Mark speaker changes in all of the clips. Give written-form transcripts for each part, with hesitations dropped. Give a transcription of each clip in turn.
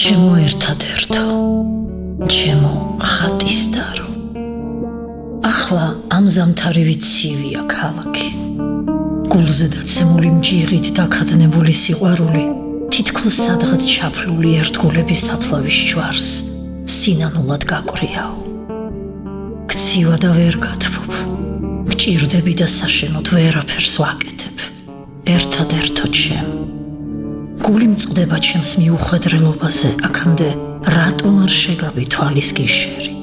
Speaker 1: ჩემო ერთადერთო, ჩემო ხატის დარო. ახლა ამ ზამთარი ცივია ქალაქი. გულზე დაცემული მჯიღით დაქადნებული სიყვარული თითქოს სადღაც ჩაფლული ერთგულების საფლავის ჯვარს სინანულად გაკვრიაო. გცივა და ვერ გათბობ, გჭირდები და საშენოდ ვერაფერს ვაკეთებ. ერთადერთო ჩემ, გული მწყდება ჩემს მიუხვედრელობაზე, აქამდე რატომ არ შეგაბი თვალის გიშერი.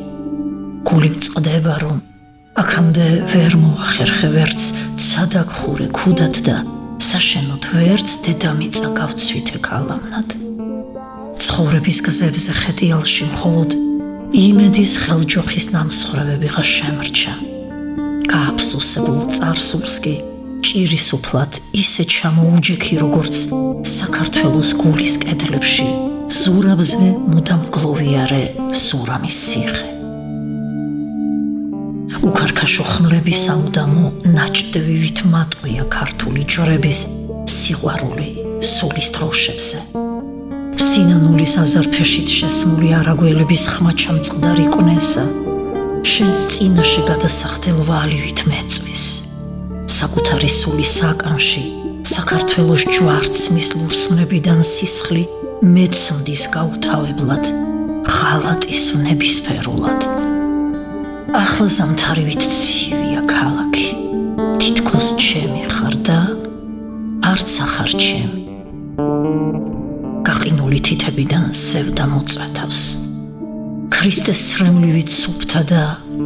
Speaker 1: გული მწყდება, რომ აქამდე ვერ მოახერხე ვერც ცადაგხურე ქუდად და საშენოდ ვერც დედამიწა გავცვითე ქალამნად. ცხოვრების გზებზე ხეტიალში მხოლოდ იმედის ხელჯოხის ნამსხვრევებიღა შემრჩა. გააფსუსებულ წარსულს კი ჭირის უფლად ისე ჩამოუჯექი, როგორც საქართველოს გულის კედლებში ზურაბზე მუდამ გლოვიარე სურამის ციხე. უქარქაშო ხმლების სამუდამო ნაჭდევივით მატყვია ქართული ჯვრების სიყვარული სულის დროშებზე. სინანულის აზარფეშით შესმული არაგველების ხმა ჩამწყდარი კვნესა შენს წინაშე გადასახდელ ვალივით მეწვის. საკუთარი სულის საკანში საქართველოს ჯვარცმის ლურსმნებიდან სისხლი მეცმდის გაუთავებლად, ღალატის ნებისფერულად. ახლა ზამთარივით ცივია ქალაქი, თითქოს ჩემი ხარ და არც ახარ ჩემი. გაყინული თითებიდან სევდა მოწვეთავს, ქრისტეს სრემლივით სუფთა და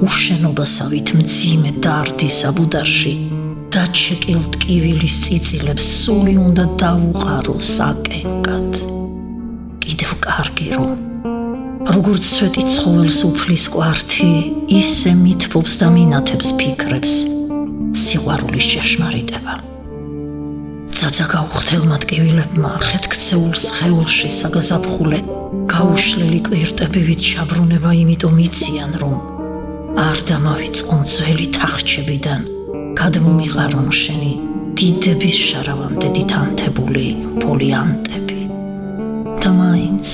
Speaker 1: უშენობასავით მძიმე დარდის აბუდარში დაჩეკილ ტკივილის წიწილებს სული უნდა დავუყარო საკენკად. კიდევ კარგი რომ როგორც სვეტი ცხოველს უფლის კვართი, ისე მითბობს და მინათებს ფიქრებს სიყვარულის ჭეშმარიტება. ძაძა გაუხთელმა ტკივილებმა ხეთქცეულ სხეულში საგაზაფხულე გაუშლელი კვირტებივით ჩაბრუნება იმიტომ იციან, რომ არ დამავიწყონ ძველი თახჩებიდან გადმომიყარონ შენი დიდების შარავამდედით ანთებული ფოლიანტები. და მაინც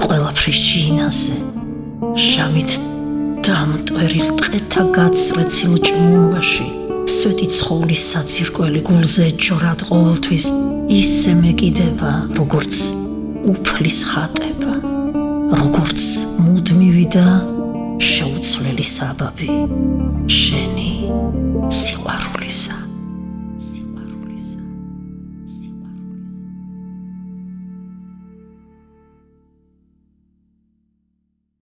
Speaker 1: ყველაფრის ჯინაზე ჟამით დამტვერილ ტყეთა გაცრეცილ ჭმუნვაში სვეტი ცხოვლის საძირკველი გულზე ჯორად ყოველთვის ისე მეკიდება, როგორც უფლის ხატება, როგორც მუდმივი და შეუცვლელი საბაბი შენი სიყვარულისა.